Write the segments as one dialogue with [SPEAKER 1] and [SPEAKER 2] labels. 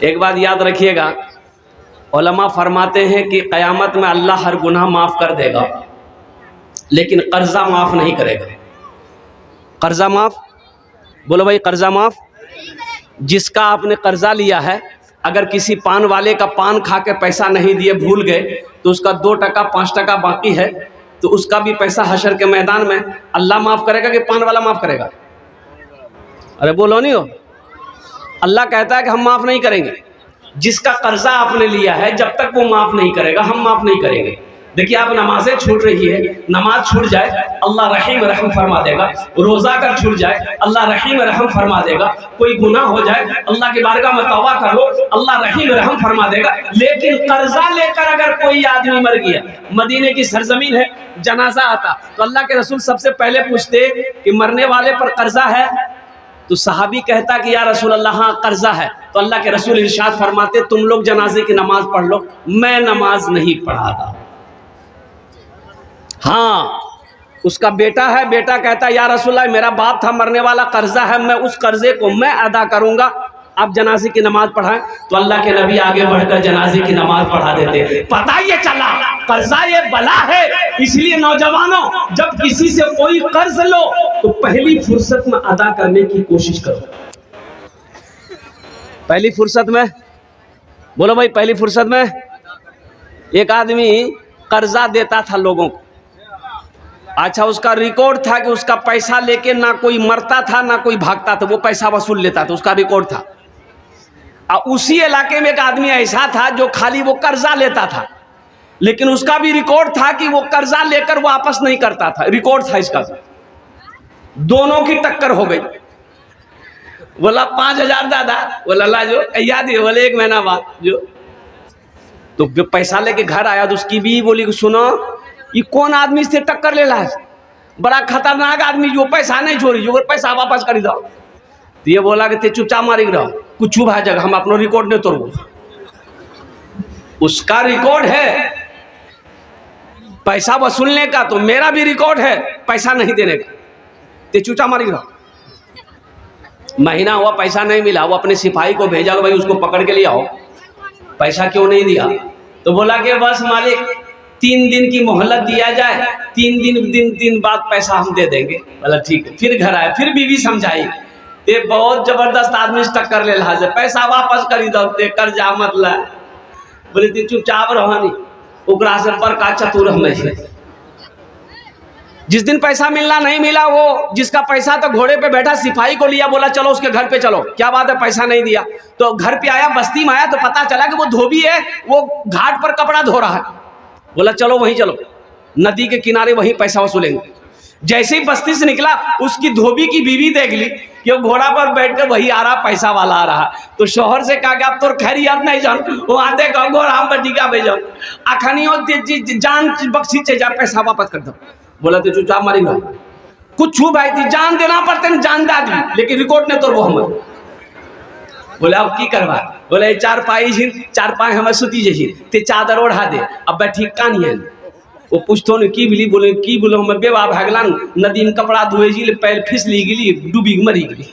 [SPEAKER 1] एक बात याद रखिएगा, उलमा फरमाते हैं कि क़यामत में अल्लाह हर गुनाह माफ़ कर देगा, लेकिन कर्जा माफ़ नहीं करेगा। कर्जा माफ़, बोलो भाई, कर्जा माफ़। जिसका आपने कर्जा लिया है, अगर किसी पान वाले का पान खा के पैसा नहीं दिए, भूल गए, तो उसका 2 टका 5 टका बाकी है, तो उसका भी पैसा हशर के मैदान में अल्लाह माफ़ करेगा कि पान वाला माफ़ करेगा? अरे बोलो नहीं हो। अल्लाह कहता है कि हम माफ़ नहीं करेंगे। जिसका कर्जा आपने लिया है, जब तक वो माफ़ नहीं करेगा, हम माफ़ नहीं करेंगे। देखिए, आप नमाजें छूट रही है, नमाज छूट जाए अल्लाह रहीम रहम फरमा देगा। रोज़ा कर छूट जाए अल्लाह रहीम रहम फरमा देगा। कोई गुनाह हो जाए अल्लाह की बारगाह में तौबा कर लो, अल्लाह रहीम रहम फरमा देगा। लेकिन कर्जा लेकर अगर कोई आदमी मर गया, मदीने की सरजमीन है, जनाजा आता तो अल्लाह के रसूल सबसे पहले पूछते कि मरने वाले पर कर्जा है? तो सहाबी कहता कि या रसूल अल्लाह, हाँ कर्जा है। तो अल्लाह के रसूल इरशाद फरमाते, तुम लोग जनाजे की नमाज पढ़ लो, मैं नमाज नहीं पढ़ाता। हाँ, उसका बेटा है, बेटा कहता या रसूल अल्लाह, मेरा बाप था मरने वाला, कर्जा है, मैं उस कर्जे को मैं अदा करूंगा, आप जनाजे की नमाज पढ़ाएं। तो अल्लाह के नबी आगे बढ़कर जनाजे की नमाज पढ़ा देते। पता ये चला कर्जा ये बला है। इसलिए नौजवानों, जब किसी से कोई कर्ज लो तो पहली फुर्सत में अदा करने की कोशिश करो। पहली फुर्सत में, बोलो भाई, पहली फुर्सत में। एक आदमी कर्जा देता था लोगों को। अच्छा, उसका रिकॉर्ड था कि उसका पैसा लेके ना कोई मरता था ना कोई भागता था, वो पैसा वसूल लेता था, उसका रिकॉर्ड था। और उसी इलाके में एक आदमी ऐसा था जो खाली वो कर्जा लेता था, लेकिन उसका भी रिकॉर्ड था कि वो कर्जा लेकर वापस नहीं करता था, रिकॉर्ड था इसका। दोनों की टक्कर हो गई। बोला 5,000 दादा, बोला ला जो याद है, बोले 1 महीना बाद जो। तो पैसा लेके घर आया तो उसकी भी बोली, सुनो ये कौन आदमी से टक्कर ले रहा है, बड़ा खतरनाक आदमी, जो पैसा नहीं छोड़ी, जो पैसा वापस कर दो। तो ये बोला कि ते चुपचाप मारी रहो, कुछ भाई जगह हम अपना रिकॉर्ड नहीं तोड़ो। उसका रिकॉर्ड है पैसा वसूलने का, तो मेरा भी रिकॉर्ड है पैसा नहीं देने का, ते चुपचाप मारी रहो। महीना हुआ, पैसा नहीं मिला, वो अपने सिपाही को भेजा, भाई उसको पकड़ के ले आओ, पैसा क्यों नहीं दिया? तो बोला कि बस मालिक 3 दिन की मोहलत दिया जाए, 3 दिन बाद पैसा हम दे देंगे। बोला ठीक है। फिर घर आए, फिर बीवी समझाई, ये बहुत जबरदस्त आदमी से टक्कर ले रहा है, पैसा वापस करी दो, कर्जा मत ला। बोले ती चुपचाप रहानी, ओकरा से बड़का चतुर हमें। जिस दिन पैसा मिलना नहीं मिला, वो जिसका पैसा तो घोड़े पे बैठा सिपाही को लिया, बोला चलो उसके घर पे चलो। क्या बात है, पैसा नहीं दिया? तो घर पे आया, बस्ती में आया तो पता चला कि वो धोबी है, वो घाट पर कपड़ा धो रहा है। बोला चलो वहीं चलो, नदी के किनारे वहीं पैसा वसूलेंगे। जैसे ही बस्ती से निकला, उसकी धोबी की बीवी देख ली कि वो घोड़ा पर बैठकर वही आ रहा, पैसा वाला आ रहा। तो शोहर से कहा कि अब तो खैरियत नहीं जान, वो आते कहो घोड़ा हम बटिका भेजो, अखनियों जान बख्शी चे जा, पैसा वापस कर दो। बोला तो चुपचाप मारेगा, कुछ छू भाई थी, जान देना पड़ते ना, जान दा दी, लेकिन रिकॉर्ड नहीं तो वो हम। बोले अब की करवा? बोले 4 पाई झिन, 4 पाए हमें सुती जैसी, ते चादर ओढ़ा दे, अब बैठी कानी है। वो पूछतो ने की बिली, बोले की बोलो हम बेवा भागलान, नदी में कपड़ा धोए जी, पैर फिसली गली, डूबी मरी गली।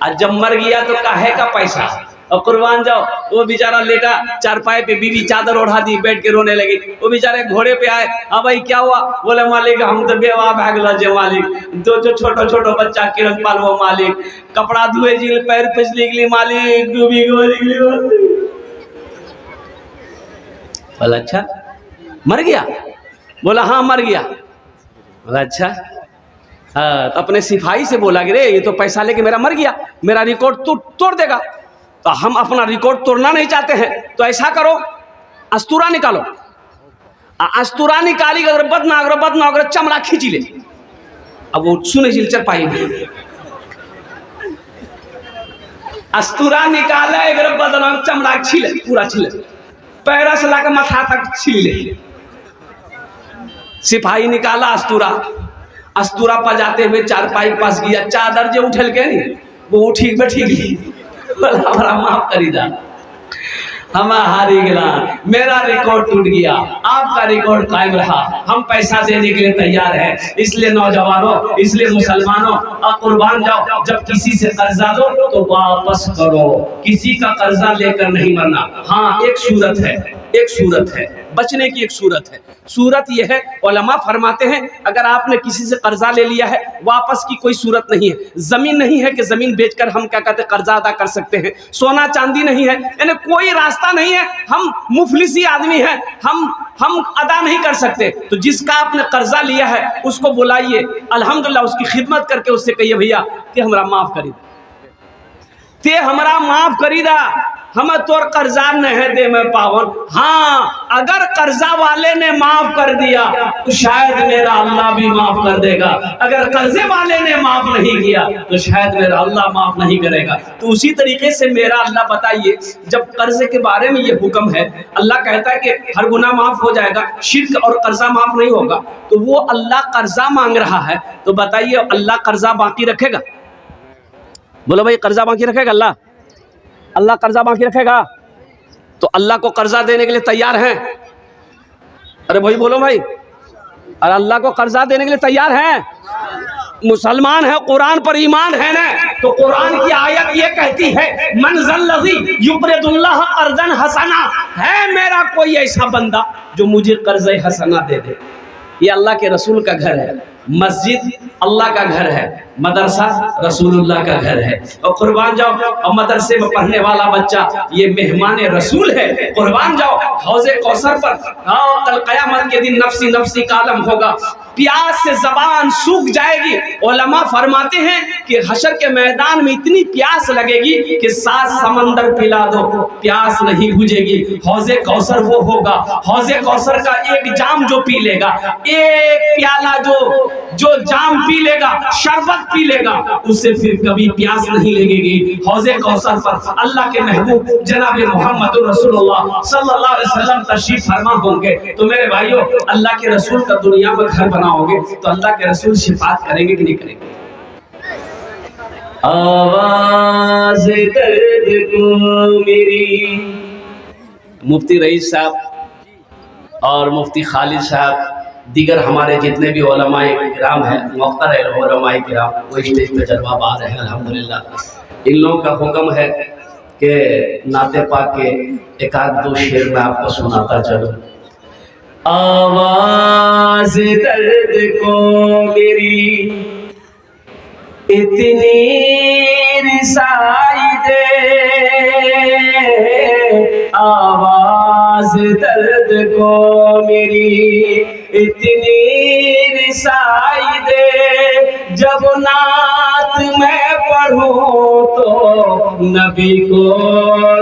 [SPEAKER 1] आज जब मर गया तो काहे का पैसा, और कुर्बान जाओ। वो बेचारा लेटा 4 पाए पे, बीवी चादर ओढ़ा दी, बैठ के रोने लगी। वो बेचारे घोड़े पे आए, अब भाई क्या हुआ? बोले मालिक हम तो बेवा भागला जे मालिक, दो जो छोटो छोटो बच्चा किरण पालवो मालिक, कपड़ा धुए जी, पैर फिसली गली मालिक, डूबी गली। बोला अच्छा मर गया? बोला हाँ मर गया। बोला अच्छा। हाँ, तो अपने सिपाही से बोला कि रे ये तो पैसा लेके मेरा मर गया, मेरा रिकॉर्ड तोड़ देगा। तो हम अपना रिकॉर्ड तोड़ना नहीं चाहते हैं, तो ऐसा करो अस्तूरा निकालो। अस्तूरा निकाली, अगर बदना अगर चमड़ा खींची ले। अब वो सुने चल पाई अस्तूरा निकाले, अगर बदना चमड़ा छिले, पूरा छिले, पैरा से लाकर माथा तक छिल ले। सिपाही निकाला अस्तूरा पजाते हुए 4 पाई पास गया, चादर जो उठल के नहीं वो उठी बैठी गई। हमारा माफ करी दा। हम हारी गया, मेरा रिकॉर्ड टूट गया, आपका रिकॉर्ड कायम रहा। हम पैसा देने के लिए तैयार हैं। इसलिए नौजवानों, इसलिए मुसलमानों, आप कुर्बान जाओ। जब किसी से कर्जा दो तो वापस करो, किसी का कर्जा लेकर नहीं मरना। हाँ, एक सूरत है, एक सूरत है बचने की, एक सूरत है। सूरत यह है, उलमा फरमाते हैं, अगर आपने किसी से कर्जा ले लिया है, वापस की कोई सूरत नहीं है। जमीन नहीं है कि जमीन बेचकर हम क्या कहते हैं कर्जा अदा कर सकते हैं। सोना चांदी नहीं है, यानी कोई रास्ता नहीं है। हम मुफलिसी आदमी हैं, हम अदा नहीं कर सकते। तो जिसका आपने कर्जा लिया है उसको बुलाइए, अल्हम्दुलिल्लाह उसकी खिदमत करके उससे कहिए, भैया ते हमरा माफ करी, ते हमरा माफ करी दा, हम तोर कर्जा नहीं दे में पावन। हाँ, अगर कर्जा वाले ने माफ कर दिया तो शायद मेरा अल्लाह भी माफ कर देगा। अगर कर्जे वाले ने माफ नहीं किया तो शायद मेरा अल्लाह माफ नहीं करेगा। तो उसी तरीके से मेरा अल्लाह, बताइए, जब कर्जे के बारे में ये हुक्म है, अल्लाह कहता है कि हर गुनाह माफ हो जाएगा, शिर्क और कर्जा माफ नहीं होगा। तो वो अल्लाह कर्जा मांग रहा है, तो बताइए अल्लाह कर्जा बाकी रखेगा? बोलो भाई, कर्जा बाकी रखेगा अल्लाह? अल्लाह कर्जा बाकी रखेगा? तो अल्लाह को कर्जा देने के लिए तैयार हैं? अरे भाई बोलो भाई, अरे अल्लाह को कर्जा देने के लिए तैयार हैं? मुसलमान है, कुरान पर ईमान है ना, तो कुरान की आयत ये कहती है, मनज़ल्लज़ी युक़रिदुल्लाह क़र्ज़न हसना, है मेरा कोई ऐसा बंदा जो मुझे कर्ज़ हसना दे दे। ये अल्लाह के रसूल का घर है, मस्जिद अल्लाह का घर है, मदरसा रसूलुल्लाह का घर है। और कुर्बान जाओ, और मदरसे में पढ़ने वाला बच्चा ये मेहमान रसूल है। कुर्बान जाओ, हौज़े कौसर पर कल क़यामत के दिन नफ्सी नफ्सी का आलम होगा, प्यास से जबान सूख जाएगी। उलमा फरमाते हैं कि हशर के मैदान में इतनी प्यास लगेगी कि 7 समंदर पिला दो, प्यास नहीं बुझेगी। हौज़े कौसर वो होगा, हौज़े कौसर का एक जाम जो पी लेगा, एक प्याला जो जाम पी लेगा, शरबत पी लेगा, उससे फिर कभी प्यास नहीं लगेगी। हौज़े कौसर पर अल्लाह के महबूब जनाब मोहम्मद रसूलुल्लाह सल्लल्लाहु अलैहि वसल्लम तशरीफ फरमा होंगे। तो मेरे भाइयों, अल्लाह के रसूल का दुनिया में घर बनाओगे तो अल्लाह के रसूल शिफात करेंगे कि नहीं करेंगे? आवाज़ दर्द को मेरी, मुफ्ती रईस साहब और मुफ्ती खालिद साहब, दीगर हमारे जितने भी उलमाए किराम हैं, मुक़र्रर उलमाए किराम, वो स्टेज पे जलवाबाज हैं अल्हम्दुलिल्लाह। इन लोगों का हुक्म है कि नाते पाक के एक आध दो शेर में आपको सुनाता चलो। आवाज़ दर्द को मेरी इतनी रिसाई दे, आवाज़ दर्द को मेरी इतनी रिसाई दे, जब नात मैं पढ़ूं तो नबी को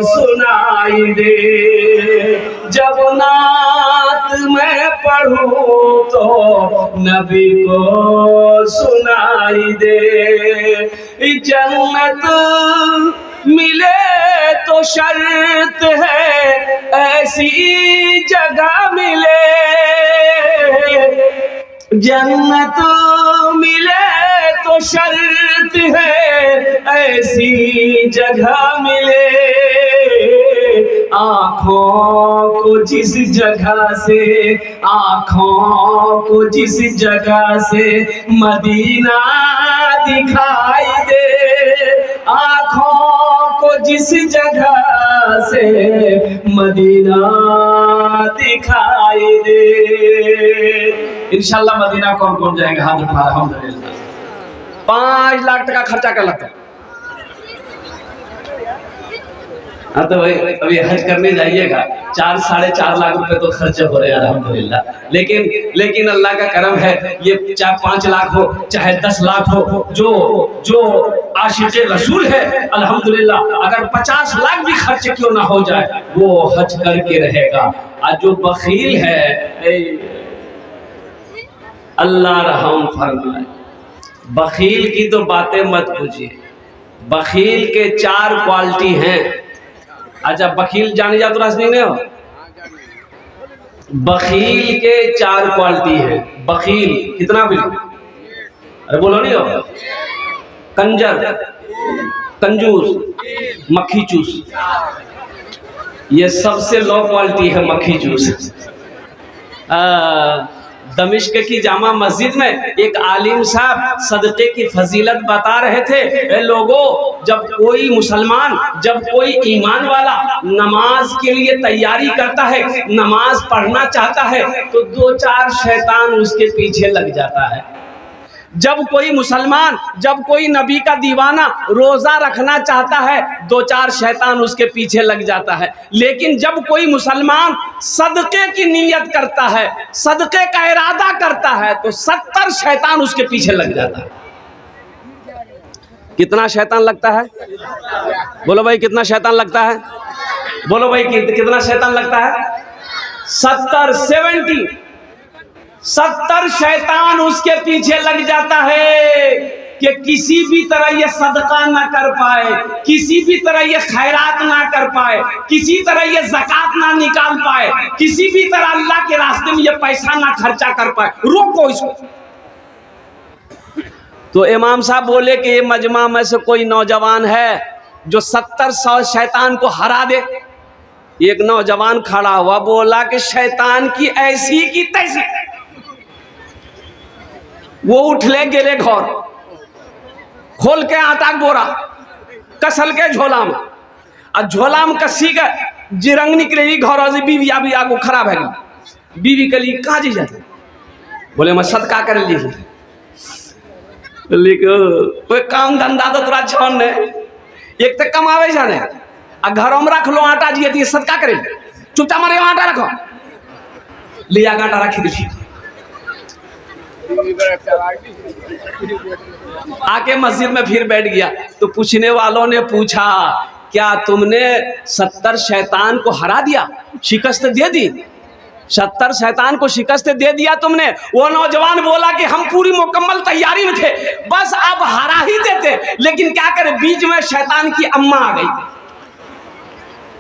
[SPEAKER 1] सुनाई दे, जब नात मैं पढ़ूं तो नबी को सुनाई दे। जन्नत मिले तो शर्त है ऐसी जगह मिले, जन्नत मिले तो शर्त है ऐसी जगह मिले। आँखों को जिस जगह से, आँखों को जिस जगह से मदीना दिखाई दे, आँखों को जिस जगह से मदीना दिखाई दे। इंशाल्लाह मदीना कौन कौन जाएगा? हाथ उठा, अल्हम्दुलिल्लाह। 5 लाख टका खर्चा कर लगता है। हाँ तो भाई अभी हज करने जाइएगा, 4 साढ़े 4 लाख रुपए तो खर्च हो रहे हैं अल्हम्दुलिल्लाह। लेकिन अल्लाह का करम है, ये चाहे 5 लाख हो चाहे 10 लाख हो, जो आशिक़े रसूल है अल्हम्दुलिल्लाह, अगर 50 लाख भी खर्च क्यों ना हो जाए वो हज करके रहेगा। आज जो बखील है, अल्लाह रहम फरमाए, बखील की तो बातें मत पूछिए। बखील के 4 क्वालिटी हैं। अच्छा, बखील जाने जा तो रास्ते नहीं हो। बखील के 4 क्वालिटी है। बखील कितना भी, अरे बोलो नहीं हो, कंजर, कंजूस, मक्खी चूस, ये सबसे लो क्वालिटी है मक्खी जूस। दमिश्क की जामा मस्जिद में एक आलिम साहब सदक़े की फजीलत बता रहे थे। ए लोगों, जब कोई मुसलमान, जब कोई ईमान वाला नमाज के लिए तैयारी करता है, नमाज पढ़ना चाहता है, तो 2-4 शैतान उसके पीछे लग जाता है। जब कोई मुसलमान, जब कोई नबी का दीवाना रोजा रखना चाहता है, 2-4 शैतान उसके पीछे लग जाता है। लेकिन जब कोई मुसलमान सदक़े की नीयत करता है, सदक़े का इरादा करता है, तो 70 शैतान उसके पीछे लग जाता है। कितना शैतान लगता है? बोलो भाई, कितना शैतान लगता है? बोलो भाई, कितना शैतान लगता है? 70 शैतान उसके पीछे लग जाता है कि किसी भी तरह ये सदका ना कर पाए, किसी भी तरह ये खैरात ना कर पाए, किसी तरह ये ज़कात ना निकाल पाए, किसी भी तरह अल्लाह के रास्ते में ये पैसा ना खर्चा कर पाए। रोको इसको। तो इमाम साहब बोले कि ये मजमा में से कोई नौजवान है जो 70 शैतान को हरा दे। एक नौजवान खड़ा हुआ, बोला कि शैतान की ऐसी की तैसी। वो उठले गेले घर, खोल के आटा बोरा कसल के झोला में, और झोला में कसी के जिरंग निकले घर से बीवी अभी आगो खराब है। बीवी के लिए कहाँ जी जाते? बोले मैं सदका कर ली। कोई काम धंधा तो तोरा छन ने, एक तो कमावे जाने आ घरों में रख लो आटा जी सदका करे, चुपचाप मारे आटा रखो, लिया आटा रखी दी। आके मस्जिद में फिर बैठ गया। तो पूछने वालों ने पूछा, क्या तुमने 70 शैतान को हरा दिया, शिकस्त दे दी? 70 शैतान को शिकस्त दे दिया तुमने? वो नौजवान बोला कि हम पूरी मुकम्मल तैयारी में थे, बस अब हरा ही देते, लेकिन क्या करें, बीच में शैतान की अम्मा आ गई,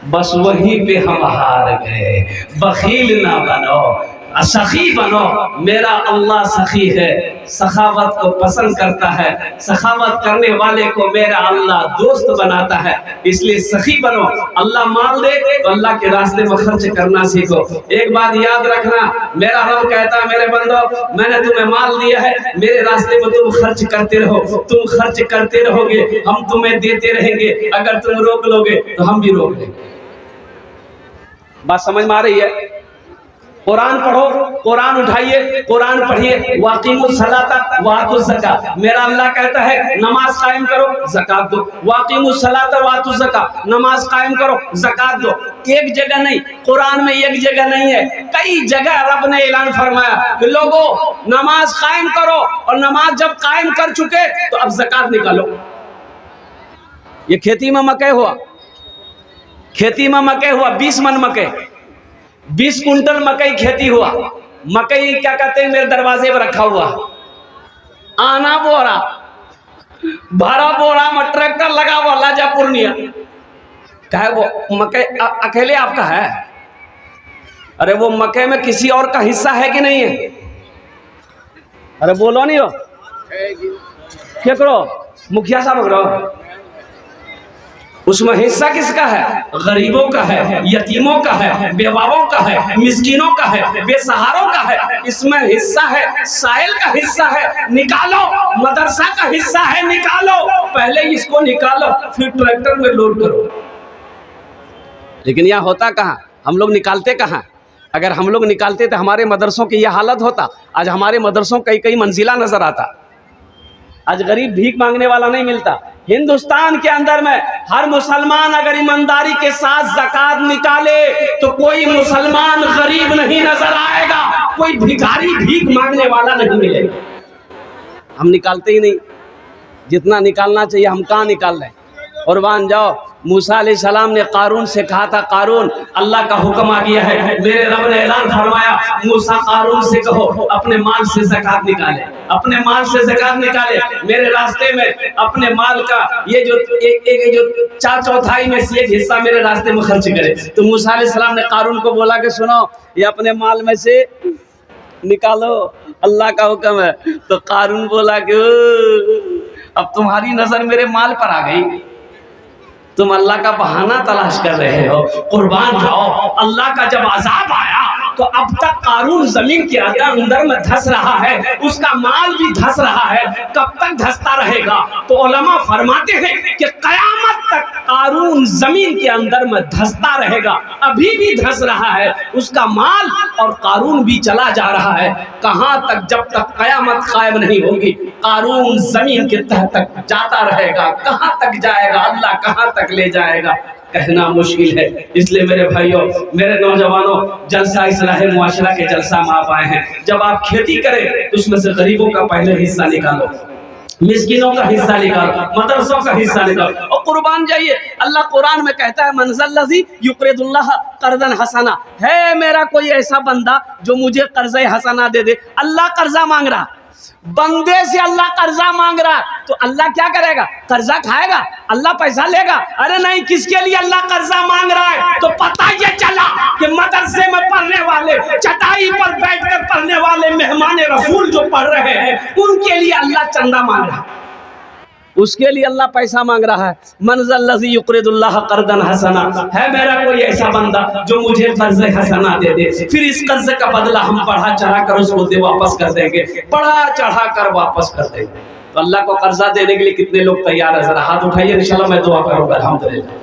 [SPEAKER 1] बस वहीं पे हम हार गए। बखील ना बनो, सखी बनो। मेरा अल्लाह सखी है, सखावत को पसंद करता है, सखावत करने वाले को मेरा अल्लाह दोस्त बनाता है। इसलिए सखी बनो। अल्लाह माल दे तो अल्लाह के रास्ते में खर्च करना सीखो। एक बात याद रखना, मेरा रब कहता है, मेरे बंदो, मैंने तुम्हें माल दिया है, मेरे रास्ते में तुम खर्च करते रहो। तुम खर्च करते रहोगे, हम तुम्हें देते रहेंगे। अगर तुम रोक लोगे तो हम भी रोक लेंगे। बात समझ में आ रही है? कुरान पढ़ो, कुरान उठाइए, कुरान पढ़िए। वाक़िमुस सलाता वातुज़ ज़कात। मेरा अल्लाह कहता है नमाज कायम करो, ज़कात दो। वाक़िमुस सलाता वातुज़ ज़कात, नमाज कायम करो, ज़कात दो। एक जगह नहीं, कुरान में एक जगह नहीं है, कई जगह रब ने ऐलान फरमाया कि लोगों नमाज कायम करो, और नमाज जब कायम कर चुके तो अब ज़कात निकालो। ये खेती में मकई हुआ, खेती में मकई हुआ, 20 मन मकई, 20 कुंटल मकई खेती हुआ। मकई क्या कहते हैं, मेरे दरवाजे पर रखा हुआ, आना बोरा भरा बोरा में ट्रैक्टर लगा हुआ लाजा पूर्णिया। कहे वो मकई अकेले आपका है? अरे वो मकई में किसी और का हिस्सा है कि नहीं है? अरे बोलो नहीं हो, क्या करो, मुखिया साहब करो, उसमें हिस्सा किसका है? गरीबों का है, यतीमों का है, बेवाओं का है, मिस्किनों का है, बेसहारों का है। इसमें हिस्सा है, साइल का हिस्सा है, निकालो। मदरसा का हिस्सा है, निकालो। पहले इसको निकालो, फिर ट्रैक्टर में लोड करो। लेकिन यहाँ होता कहाँ, हम लोग निकालते कहाँ? अगर हम लोग निकालते तो हमारे मदरसों की यह हालत होता। आज हमारे मदरसों कई मंजिला नजर आता। आज गरीब भीख मांगने वाला नहीं मिलता। हिंदुस्तान के अंदर में हर मुसलमान अगर ईमानदारी के साथ ज़कात निकाले तो कोई मुसलमान गरीब नहीं नजर आएगा, कोई भिखारी भीख मांगने वाला नहीं मिलेगा। हम निकालते ही नहीं, जितना निकालना चाहिए हम कहाँ निकाल रहे हैं। कुर्बान जाओ, मूसा अलैहिस्सलाम ने कारून से कहा था, कारून अल्लाह का हुक्म आ गया है, मेरे रब ने ऐलान फरमाया, मूसा कारून से कहो अपने माल से ज़कात निकाले, अपने माल से ज़कात निकाले। मेरे रास्ते में अपने माल का ये जो जो 4/4 में से एक हिस्सा मेरे रास्ते में खर्च करे। तो मूसा अलैहिस्सलाम ने कारून को बोला कि सुनो, ये अपने माल में से निकालो, अल्लाह का हुक्म है। तो कारून बोला कि अब तुम्हारी नजर मेरे माल पर आ गई, तुम अल्लाह का बहाना तलाश कर रहे हो। कुर्बान जाओ, अल्लाह का जब अजाब आया तो अब तक कारून जमीन के अंदर में धंस रहा है, उसका माल भी धंस रहा है, कब तक धंसता रहेगा? तो उलमा फरमाते हैं कि कयामत तक कारून जमीन के अंदर में धंसता रहेगा। अभी भी धंस रहा है, उसका माल और कारून भी चला जा रहा है। कहां तक? जब तक कयामत कायम नहीं होगी, कारून जमीन के तह तक जाता रहेगा। कहां तक जाएगा? अल्लाह कहां तक ले जाएगा, कहना मुश्किल है। इसलिए मेरे भाइयों, मेरे नौजवानों, जलसा इस्लाह मुआशरा के जलसा में आप आए हैं। जब आप खेती करें तो उसमें से गरीबों का पहले हिस्सा निकालो, मिस्किनों का हिस्सा निकालो, मदरसों का हिस्सा निकालो और कुर्बान जाइए। अल्लाह कुरान में कहता है, मनज़ल्लज़ी युक़रिदुल्लाह क़र्ज़न हसना, है मेरा कोई ऐसा बंदा जो मुझे कर्ज़े हसना दे दे। अल्लाह कर्जा मांग रहा, बंदे से अल्लाह कर्जा मांग रहा, तो अल्लाह क्या करेगा? कर्जा खाएगा? अल्लाह पैसा लेगा? अरे नहीं। किसके लिए अल्लाह कर्जा मांग रहा है? तो पता ये चला कि मदरसे में पढ़ने वाले, चटाई पर बैठकर पढ़ने वाले मेहमान रसूल जो पढ़ रहे हैं, उनके लिए अल्लाह चंदा मांग रहा है, उसके लिए अल्लाह पैसा मांग रहा है। मनज़ल्लज़ी युक़रिदुल्लाह क़र्ज़न हसना, है मेरा कोई ऐसा बंदा जो मुझे कर्ज़े हसना दे दे, फिर इस कर्ज का बदला हम बढ़ा चढ़ा कर उसको दे वापस कर देंगे, बढ़ा चढ़ा कर वापस कर देंगे। तो अल्लाह को कर्जा देने के लिए कितने लोग तैयार है? जरा हाथ उठाइए, इंशाल्लाह मैं दुआ करूंगा। अल्हम्दुलिल्लाह।